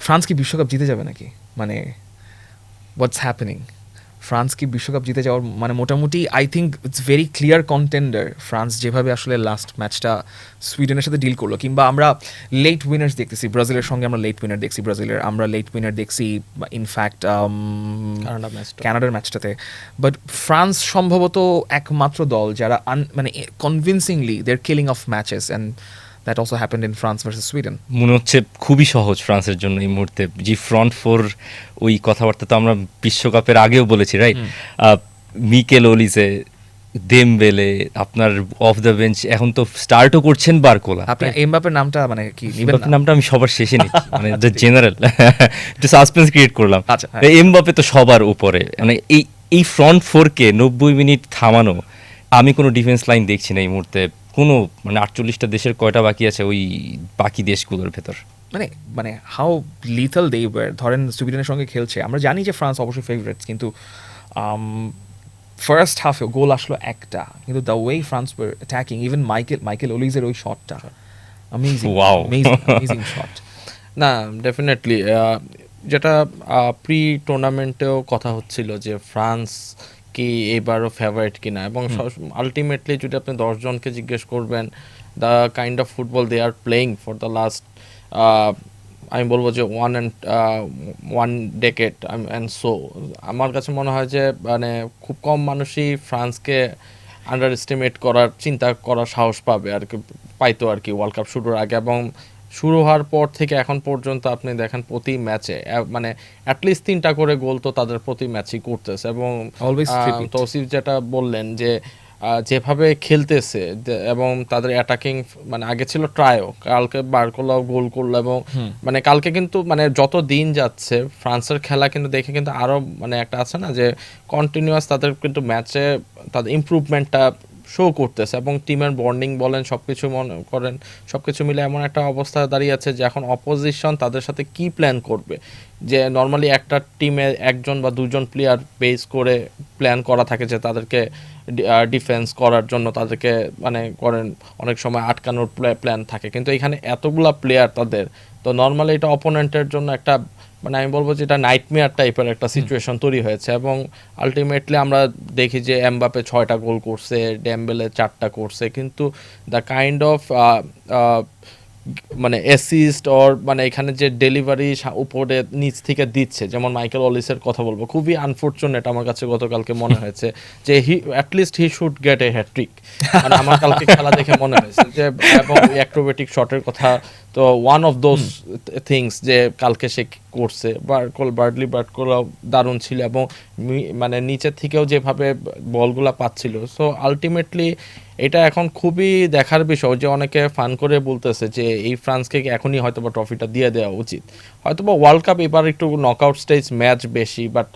France কি বিশ্বকাপ জিতে যাবে নাকি, মানে হোয়াটস হ্যাপেনিং? ফ্রান্স কি বিশ্বকাপ জিতে যাওয়ার মানে মোটামুটি I think it's very clear contender. France যেভাবে আসলে লাস্ট ম্যাচটা সুইডেনের সাথে ডিল করলো, কিংবা আমরা লেট উইনার্স দেখতেছি, ব্রাজিলের সঙ্গে আমরা লেট উইনার দেখছি, আমরা লেট উইনার দেখছি ইনফ্যাক্ট কানাডার ম্যাচটাতে। বাট ফ্রান্স সম্ভবত একমাত্র দল যারা মানে convincingly their killing of matches, and that also happened in France versus Sweden. মনে হচ্ছে খুবই সহজ ফ্রান্সের জন্য এই মুহূর্তে, যে ফ্রন্ট ফোর, ওই কথাবার্তা তো আমরা বিশ্বকাপের আগেও বলেছি, রাইট? মিকেল ওলিসে, দেমবেলে, আপনার অফ দ্য বেঞ্চ, এখন তো স্টার্টও করছেন বারকোলা। আপনি এমবাপের নামটা মানে কি এমবাপের নামটা আমি সবার শেষে নিচ্ছি, মানে জেনারেল একটু সাসপেন্স ক্রিয়েট করলাম। আচ্ছা, এমবাপে তো সবার উপরে, মানে এই ফ্রন্ট ফোরকে 90 মিনিট থামানো, আমি কোনো ডিফেন্স লাইন দেখছি না এই মুহূর্তে কোনো, মানে 48টা দেশের কয়টা বাকি আছে ওই বাকি দেশগুলোর ভেতর, মানে হাউ লিথল দে ওয়্যার। ধরেন সুইডেনের সঙ্গে খেলছে, আমরা জানি যে ফ্রান্স অবশ্যই ফেভারিটস, কিন্তু ফার্স্ট হাফে গোল আসলো একটা, কিন্তু the way France were attacking, even Michael ওলিজের ওই শটটা অ্যামেজিং, Wow. Amazing shot. না, ডেফিনেটলি যেটা প্রি টুর্নামেন্টেও কথা হচ্ছিল যে ফ্রান্স কি এবারও ফেভারিট কিনা, এবং আলটিমেটলি যদি আপনি 10 জনকে জিজ্ঞেস করবেন the kind of football they are playing for the last, আমি বলবো যে ওয়ান ডেকেড অ্যান্ড সো, আমার কাছে মনে হয় যে মানে খুব কম মানুষই ফ্রান্সকে আন্ডার এস্টিমেট করার চিন্তা করার সাহস পাবে আর কি, পাইতো আর কি ওয়ার্ল্ড কাপ শুরুর আগে। এবং শুরু হওয়ার পর থেকে এখন পর্যন্ত আপনি দেখেন প্রতি ম্যাচে মানে অ্যাটলিস্ট 3টা করে গোল তো তাদের প্রতি ম্যাচই করতেছে। এবং তৌসিফ যেটা বললেন যে যেভাবে খেলতেছে এবং তাদের অ্যাটাকিং, মানে আগে ছিল ট্রায়ও, কালকে বারকোলাও গোল করলো, এবং মানে কালকে কিন্তু মানে যত দিন যাচ্ছে ফ্রান্সের খেলা কিন্তু দেখে কিন্তু আরও মানে একটা আছে না যে কন্টিনিউয়াস তাদের কিন্তু ম্যাচে তাদের ইমপ্রুভমেন্টটা শো করতেছে, এবং টিমের বন্ডিং বলেন সব কিছু মনে করেন সব কিছু মিলে এমন একটা অবস্থা দাঁড়িয়ে আছে যে এখন অপোজিশন তাদের সাথে কি প্ল্যান করবে, যে নর্মালি একটা টিমে 1জন বা 2জন প্লেয়ার বেস করে প্ল্যান করা থাকে যে তাদেরকে ডিফেন্স করার জন্য, তাদেরকে মানে করেন অনেক সময় আটকানোর প্ল্যান থাকে, কিন্তু এখানে এতগুলা প্লেয়ার তাদের, তো নর্মালি এটা অপোনেন্টের জন্য একটা মানে আমি বলবো যে এটা নাইটমেয়ার টাইপের একটা সিচুয়েশন তৈরি হয়েছে। এবং আলটিমেটলি আমরা দেখি যে এমবাপে 6টা গোল করছে, ডেমবেলে 4টা করছে, কিন্তু দ্য কাইন্ড অফ মানে অ্যাসিস্ট অর মানে এখানে যে ডেলিভারি উপরে নিচ থেকে দিচ্ছে, যেমন মাইকেল অলিসের কথা বলবো, খুবই আনফর্চুনেট আমার কাছে গতকালকে মনে হয়েছে যে at least he should get a hattrick, মানে আমার কালকে খেলা দেখে মনে হয়েছে যে, এবং অ্যাক্রোবেটিক শটের কথা তো ওয়ান অফ দোজ থিংস যে কালকে সে করছে, বার্ডকোলাও দারুণ ছিল, এবং মানে নিচের থেকেও যেভাবে বলগুলা পাচ্ছিল। সো আলটিমেটলি এটা এখন খুবই দেখার বিষয় যে অনেকে ফান করে বলতেছে যে এই ফ্রান্সকে এখনই হয়তো বা ট্রফিটা দিয়ে দেওয়া উচিত, হয়তো বা ওয়ার্ল্ড কাপ এবার একটু নকআউট স্টেজ ম্যাচ বেশি, but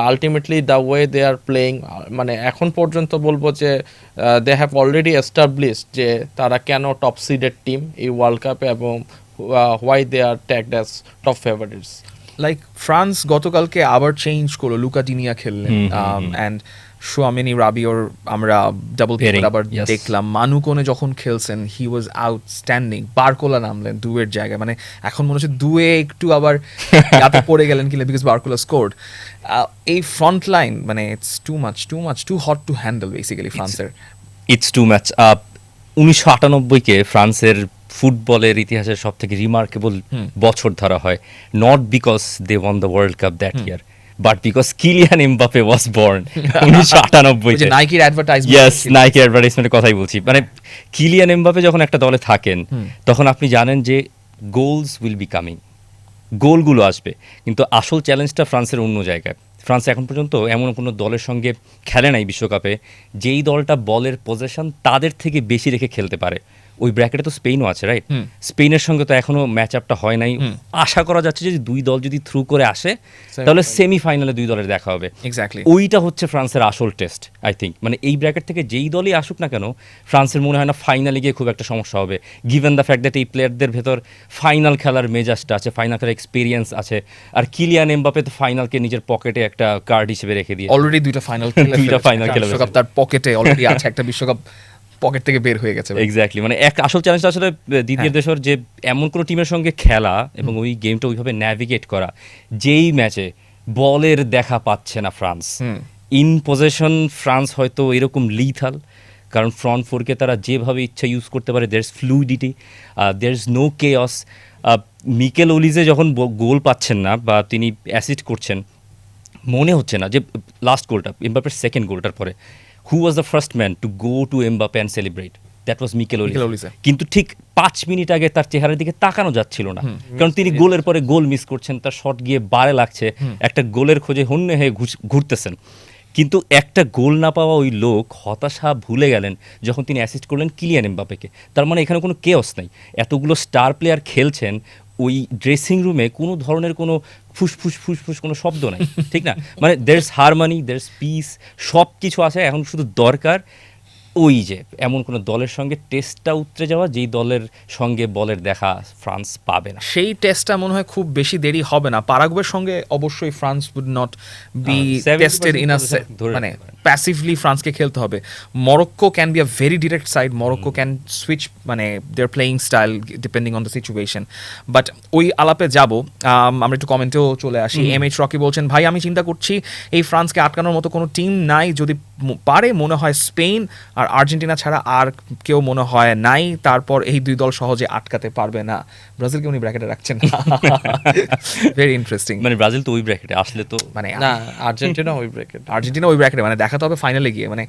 ultimately the way they are playing, মানে এখন পর্যন্ত বলবো যে দে হ্যাভ অলরেডি এস্টাবলিশড যে তারা কেন টপ সিডেড টিম এই ওয়ার্ল্ড কাপে, এবং why they are tagged as top favourites. Like France গতকালকে আবার চেঞ্জ করলো, লুকা ডিনিয়া খেললেন, অ্যান্ড শোয়ামিনি রাবিওর আমরা ডাবল পেয়ার আবার দেখলাম। মানু কোনে যখন খেলছেন হি ওয়াজ আউটস্ট্যান্ডিং। বারকোলা নামলেন দুয়ের জায়গায়, মানে এখন মনে হচ্ছে দুয়ে একটু আবার হাতে পড়ে গেলেন কিনা, বিকজ বারকোলা স্কোর্ড। এই ফ্রন্ট লাইন মানে it's too hot to handle basically ফ্রান্সের। It's too much. 1998-কে ফ্রান্সের ফুটবলের ইতিহাসের সব থেকে রিমার্কেবল বছর ধরা হয়, not because they won the world cup that year, but because Kylian Mbappe was born 1998-তে। নাইকির অ্যাডভার্টাইজমেন্ট, ইয়েস, নাইকি অ্যাডভার্টাইজমেন্টের কথাই বলছি। মানে কিলিয়ান এমবাপে যখন একটা দলে থাকেন তখন আপনি জানেন যে গোলস উইল বি কামিং, গোলগুলো আসবে, কিন্তু আসল চ্যালেঞ্জটা ফ্রান্সের অন্য জায়গায়। ফ্রান্স এখন পর্যন্ত এমন কোনো দলের সঙ্গে খেলে নাই বিশ্বকাপে যেই দলটা বলের পজেশন তাদের থেকে বেশি রেখে খেলতে পারে। ওই ব্র্যাকেটে তো স্পেনও আছে, রাইট? স্পেনের সঙ্গে তো এখনো ম্যাচ আপটা হয় নাই। আশা করা যাচ্ছে যে 2 দল যদি থ্রু করে আসে তাহলে সেমিফাইনালে 2 দলের দেখা হবে। এক্স্যাক্টলি, ওইটা হচ্ছে ফ্রান্সের আসল টেস্ট আই থিঙ্ক। মানে এই ব্র্যাকেট থেকে যেই দলই আসুক না কেন ফ্রান্সের মনে হয় না ফাইনালে গিয়ে খুব একটা সমস্যা হবে, গিভেন দ্য ফ্যাক্ট দ্যাট এই প্লেয়ারদের ভেতর ফাইনাল খেলার মেজাজটা আছে, ফাইনাল খেলার এক্সপিরিয়েন্স আছে। আর কিলিয়ান এমবাপে তো ফাইনালকে নিজের পকেটে একটা কার্ড হিসেবে রেখে দিয়ে অলরেডি 2টা ফাইনাল খেলে ফাইনাল খেলে বিশ্বকাপ তার পকেটে অলরেডি আছে, একটা বিশ্বকাপ পকেট থেকে বের হয়ে গেছে। এক্স্যাক্টলি, মানে এক আসল চ্যালেঞ্জটা আসলে দিদিয়ের দেশর যে এমন কোনো টিমের সঙ্গে খেলা এবং ওই গেমটা ওইভাবে ন্যাভিগেট করা, যেই ম্যাচে বলের দেখা পাচ্ছে না ফ্রান্স। ইন পজেশন ফ্রান্স হয়তো এরকম লিথাল, কারণ ফ্রন্ট ফোরকে তারা যেভাবে ইচ্ছা ইউজ করতে পারে, there is fluidity, there is no chaos. Michael Olise যখন গোল পাচ্ছেন না বা তিনি অ্যাসিস্ট করছেন, মনে হচ্ছে না যে লাস্ট গোলটা এমবাপের সেকেন্ড গোলটার পরে who was the first man to go to Mbappe and celebrate, that was Michael Olise. কিন্তু ঠিক 5 মিনিট আগে তার চেহারার দিকে তাকানো যাচ্ছিল না, কারণ তিনি গোলের পরে গোল মিস করছেন, তার শট গিয়ে বারে লাগছে, একটা গোলের খোঁজে হন্যে হয়ে ঘুরতেছেন। কিন্তু একটা গোল না পাওয়া ওই লোক হতাশা ভুলে গেলেন যখন তিনি অ্যাসিস্ট করলেন কিলিয়ান এমবাপেকে। তার মানে এখানে কোনো কেওস নাই, এতগুলো স্টার প্লেয়ার খেলছেন, ওই ড্রেসিং রুমে কোনো ধরনের কোনো ফুসফুস ফুসফুস কোনো শব্দ নাই, ঠিক না? মানে there is harmony, there is piece, সব কিছু আছে। এখন শুধু দরকার ওই যে এমন কোনো দলের সঙ্গে টেস্টটা উতরে যাওয়া, যেই দলের সঙ্গে বলের দেখা ফ্রান্স পাবে না। সেই টেস্টটা মনে হয় খুব বেশি দেরি হবে না। পারাগুয়ের সঙ্গে অবশ্যই France would not be 70% tested in a ধরে মানে রাখতে পারেন। প্যাসিভলি ফ্রান্সকে খেলতে হবে। Morocco can be a very direct side, Morocco can switch মানে their playing style depending on the situation. But ওই আলাপে যাব, আমরা একটু কমেন্টেও চলে আসি। MH রকি বলছেন, ভাই আমি চিন্তা করছি এই ফ্রান্সকে আটকানোর মতো কোনো টিম নাই, যদি পারে মনে হয় স্পেন আর আর্জেন্টিনা ছাড়া আর কেউ মনে হয় নাই, তারপর এই দুই দল সহজে আটকাতে পারবে না। ব্রাজিলকে উনি ব্র্যাকেটে রাখছেন না, ভেরি ইন্টারেস্টিং। মানে ব্রাজিল তো ওই ব্র্যাকেটে আসলে তো মানে না, আর্জেন্টিনা ওই ব্রেকেট। আর্জেন্টিনা ওই ব্র্যাকেটে, মানে দেখাতে হবে ফাইনালে গিয়ে। মানে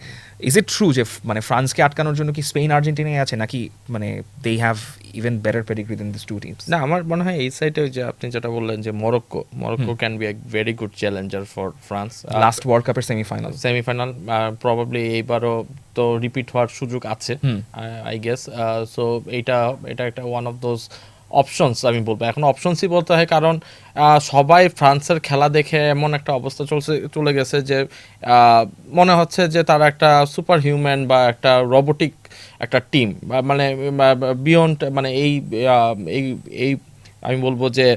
ইজ ইট ট্রু যে মানে ফ্রান্সকে আটকানোর জন্য কি স্পেন আর্জেন্টিনাই আছে, নাকি মানে they have even better pedigree than this two teams? না, আমার মনে হয় এই সাইডে যে আপনি যেটা বললেন যে Morocco can B a very good Challenger for France. Last world কাপের সেমিফাইনাল প্রবাবলি এইবারও তো রিপিট হওয়ার সুযোগ আছে আই গেস। সো এটা একটা ওয়ান অফ দোজ অপশনস আমি বলবো। এখন অপশনসই বলতে হয়, কারণ সবাই ফ্রান্সের খেলা দেখে এমন একটা অবস্থা চলে গেছে যে মনে হচ্ছে যে তারা একটা সুপার হিউম্যান বা একটা রোবোটিক একটা টিম, মানে বিয়ন্ড, মানে এই আমি বলবো যে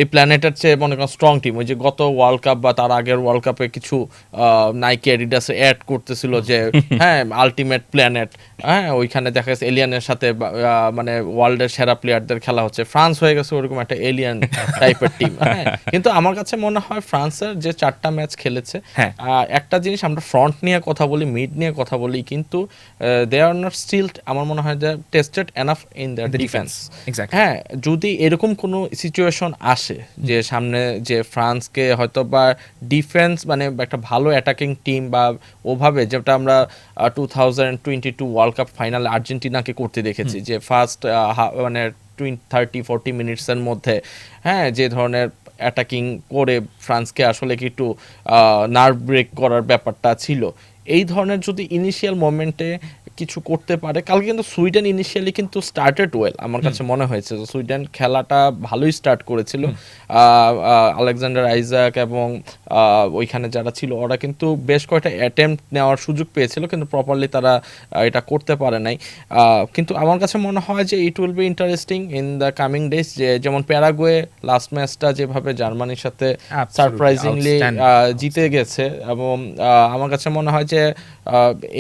এই প্ল্যানেটের চেয়ে মনে করেন স্ট্রং টিম। ওই যে গত ওয়ার্ল্ড কাপ বা তার আগের ওয়ার্ল্ড কাপে কিছু নাইকি অ্যাডিডাসে অ্যাড করতেছিল যে হ্যাঁ আলটিমেট প্ল্যানেট, হ্যাঁ ওইখানে দেখা গেছে এলিয়ানের সাথে মানে ওয়ার্ল্ডের সেরা প্লেয়ারদের খেলা হচ্ছে। ফ্রান্স হয়ে গেছে ওরকম একটা এলিয়ান টাইপের টিম। হ্যাঁ, কিন্তু আমার কাছে মনে হয় ফ্রান্সের যে 4টা ম্যাচ খেলেছে, একটা জিনিস আমরা ফ্রন্ট নিয়ে কথা বলি, মিড নিয়ে কথা বলি, কিন্তু দে আর নট স্টিল আমার মনে হয় যে tested enough in the defence. হ্যাঁ, যদি এরকম কোনো সিচুয়েশন আসে যে সামনে যে ফ্রান্সকে হয়তো বা ডিফেন্স মানে একটা ভালো অ্যাটাকিং টিম বা ওভাবে, যেটা আমরা 2022 ওয়ার্ল্ড কাপ ফাইনালে আর্জেন্টিনাকে করতে দেখেছি, যে ফার্স্ট মানে 30-40 মিনিটসের মধ্যে হ্যাঁ যে ধরনের অ্যাটাকিং করে ফ্রান্সকে আসলে কি একটু নার্ভ ব্রেক করার ব্যাপারটা ছিল, এই ধরনের যদি ইনিশিয়াল মোমেন্টে কিছু করতে পারে। কালকে কিন্তু সুইডেন ইনিশিয়ালি কিন্তু স্টার্টেড ওয়েল, আমার কাছে মনে হয়েছে যে সুইডেন খেলাটা ভালোই স্টার্ট করেছিল। আলেকজান্ডার আইজাক এবং ওইখানে যারা ছিল ওরা কিন্তু বেশ কয়েকটা অ্যাটেম্প্ট নেওয়ার সুযোগ পেয়েছিল, কিন্তু প্রপারলি তারা এটা করতে পারে নাই। কিন্তু আমার কাছে মনে হয় যে it will be interesting in the coming days, যে যেমন প্যারাগুয়ে লাস্ট ম্যাচটা যেভাবে জার্মানির সাথে সারপ্রাইজিংলি জিতে গেছে, এবং আমার কাছে মনে হয় যে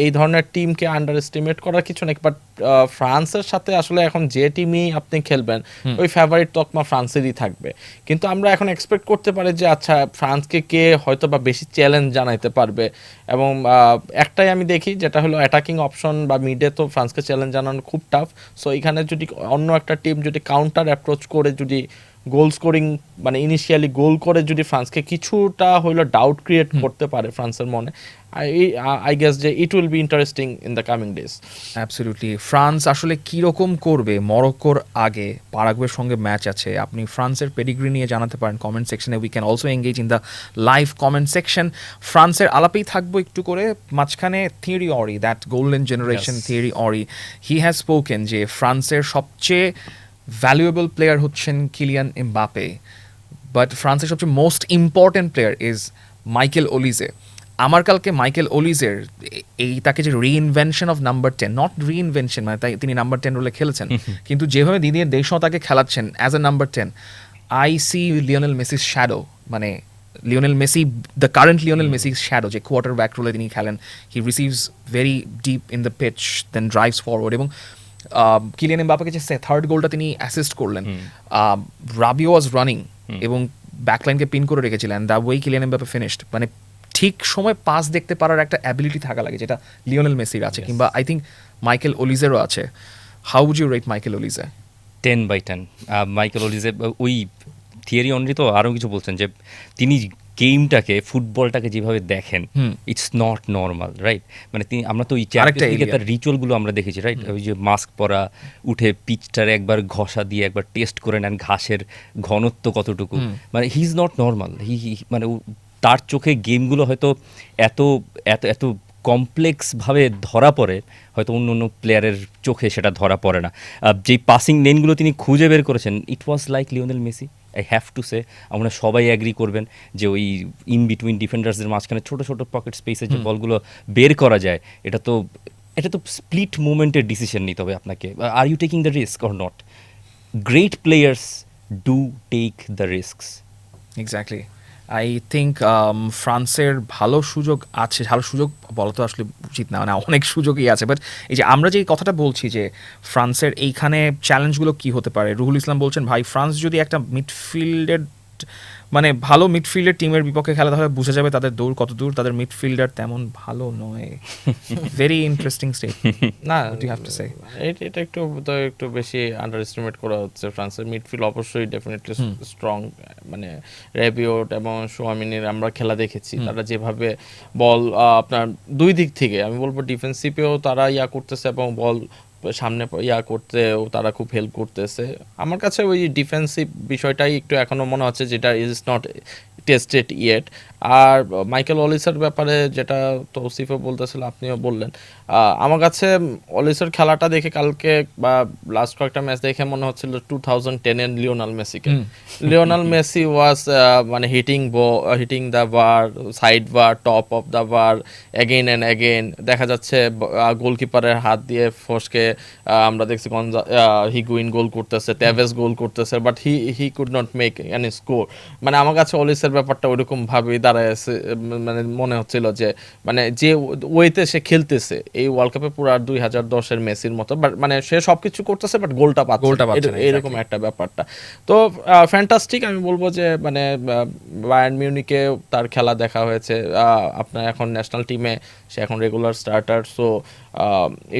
এই ধরনের টিমকে আন্ডার এস্টিমেট করার কিছু নেই। বাট ফ্রান্সের সাথে আসলে এখন যে টিমই আপনি খেলবেন ওই ফেভারিট তকমা ফ্রান্সেরই থাকবে। কিন্তু আমরা এখন এক্সপেক্ট করতে পারি যে আচ্ছা ফ্রান্সকে কে হয়তো বা বেশি চ্যালেঞ্জ জানাইতে পারবে, এবং একটাই আমি দেখি যেটা হলো অ্যাটাকিং অপশন বা মিডে তো ফ্রান্সকে চ্যালেঞ্জ জানানো খুব টাফ। সো এখানে যদি অন্য একটা টিম যদি কাউন্টার অ্যাপ্রোচ করে যদি গোল স্কোরিং মানে ইনিশিয়ালি গোল করে যদি ফ্রান্সকে কিছুটা হইলো ডাউট ক্রিয়েট করতে পারে ফ্রান্সের মনে, আই গেস যে it will be interesting in the coming days. Absolutely. France আসলে কীরকম করবে মরক্কোর আগে, পারাগুয়ের সঙ্গে ম্যাচ আছে, আপনি ফ্রান্সের পেডিগ্রি নিয়ে জানাতে পারেন কমেন্ট সেকশনে। We can also engage in the live comment section. ফ্রান্সের আলাপেই থাকবো একটু করে, মাঝখানে Thierry Ori, that golden generation Thierry Ori, he has spoken যে ফ্রান্সের সবচেয়ে ভ্যালুয়েবল প্লেয়ার হচ্ছেন কিলিয়ান এমবাপে, বাট ফ্রান্সের সবচেয়ে most important player is Michael Olise. আমার কালকে মাইকেল ওলিজের এই তাকে যে reinvention of number 10, not reinvention মানে তাই তিনি নাম্বার 10 রোলে খেলেছেন, কিন্তু যেভাবে দিদির দেশও তাকে খেলাচ্ছেন as a number 10, I see Lionel মেসির শ্যাডো। মানে Lionel Messi, the current Lionel Messi shadow, যে কোয়ার্টার ব্যাক রোলে তিনি খেলেন, he receives very deep in the pitch, then drives forward, এবং কিলিয়ান এমবাপ্পেকে যে থার্ড গোলটা তিনি অ্যাসিস্ট করলেন, রাবিও ওয়াজ রানিং এবং ব্যাকলাইনকে পিন করে রেখেছিলেন, the way Kylian Mbappe finished, মানে ঠিক সময় পাস দেখতে পারার একটা অ্যাবিলিটি থাকা লাগে, যেটা লিওনেল মেসির আছে, কিংবা আই থিঙ্ক মাইকেল ওলিজেরও আছে। How would you rate Michael Olise? 10/10 Michael Olise ওই থিয়েরি অনরি তো আরও কিছু বলছেন যে তিনি গেমটাকে ফুটবলটাকে যেভাবে দেখেন, ইটস নট নর্মাল, রাইট? মানে তিনি, আমরা তো ওই চ্যাম্পিয়ন্স লিগে তার রিচুয়ালগুলো আমরা দেখেছি, রাইট? ওই যে মাস্ক পরা, উঠে পিচটারে একবার ঘষা দিয়ে একবার টেস্ট করে নেন ঘাসের ঘনত্ব কতটুকু, মানে হি ইজ নট নর্মাল। মানে তার চোখে গেমগুলো হয়তো এত এত এত কমপ্লেক্সভাবে ধরা পড়ে, হয়তো অন্য অন্য প্লেয়ারের চোখে সেটা ধরা পড়ে না। যেই পাসিং লেনগুলো তিনি খুঁজে বের করেছেন, it was like Lionel Messi, I have to say. আমরা সবাই অ্যাগ্রি করবেন যে ওই ইন বিটুইন ডিফেন্ডার্সদের মাঝখানে ছোটো ছোটো পকেট স্পেসে যে বলগুলো বের করা যায়, এটা তো স্প্লিট মুভমেন্টের ডিসিশন নিতে হবে আপনাকে। Are you taking the risk or not? Great players do take the risks. Exactly. I think ফ্রান্সের ভালো সুযোগ আছে, ভালো সুযোগ বলা তো আসলে উচিত না, মানে অনেক সুযোগই আছে, বাট এই যে আমরা যে কথাটা বলছি যে ফ্রান্সের এইখানে চ্যালেঞ্জগুলো কি হতে পারে, রুহুল ইসলাম বলছেন ভাই ফ্রান্স যদি একটা মিডফিল্ডের, মানে ভালো মিডফিল্ডের টিমের বিপক্ষে খেলা, তাহলে বোঝা যাবে তাদের দৌড় কত দূর, তাদের মিডফিল্ডার তেমন ভালো নয়। Very interesting state. না, ইউ হ্যাভ টু সে এটা একটু বেশি আন্ডার এস্টিমেট করা হচ্ছে। ফ্রান্সের মিডফিল্ড অবশ্যই ডেফিনেটলি স্ট্রং, মানে রেবিওট এবং সোয়ামিনির আমরা খেলা দেখেছি, তারা যেভাবে বল আপনার দুই দিক থেকে, আমি বলবো ডিফেন্সিভেও তারা করতেছে এবং বল সামনে করতেও তারা খুব হেল্প করতেছে। আমার কাছে ওই ডিফেন্সিভ বিষয়টাই একটু এখনো মনে হচ্ছে যেটা ইজ নট টেস্টেড ইয়েট। আর মাইকেল অলিসের ব্যাপারে যেটা তৌসিফও বলতেছিল, আপনিও বললেন, আমার কাছে অলিসের খেলাটা দেখে কালকে বা লাস্ট কয়েকটা ম্যাচ দেখে মনে হচ্ছিল 2010-এর লিওনাল মেসিকে। লিওনাল মেসি ওয়াজ মানে hitting the bar, side bar, top of the bar, again and again. দেখা যাচ্ছে গোলকিপারের হাত দিয়ে ফসকে আমরা দেখছি হিগুইন গোল করতেছে, টেভেস গোল করতেছে, but he could not make any score. মানে আমার কাছে অলিসের ব্যাপারটা ওইরকম ভাবেই দাঁড়ায় আছে, মানে মনে হচ্ছিল যে মানে যে ওয়েতে সে খেলতেছে এই ওয়ার্ল্ড কাপে পুরো 2010-এর মেসির মতো, বাট মানে সে সবকিছু করতেছে বাট গোলটা পাচ্ছে না, এরকম একটা ব্যাপারটা। তো ফ্যান্টাস্টিক, আমি বলবো যে মানে বায়ার্ন মিউনিকে তার খেলা দেখা হয়েছে, আপনার এখন ন্যাশনাল টিমে সে এখন regular starter. So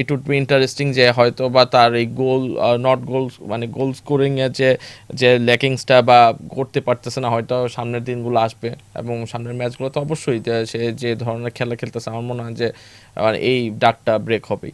it would be interesting যে হয়তো বা তার এই মানে গোল স্কোরিং এর যে ল্যাকিংসটা বা করতে পারতেছে না, হয়তো সামনের দিনগুলো আসবে এবং সামনের ম্যাচগুলো তো অবশ্যই সে যে ধরনের খেলা খেলতেছে, আমার মনে হয় যে এই ডাকটা ব্রেক হবেই।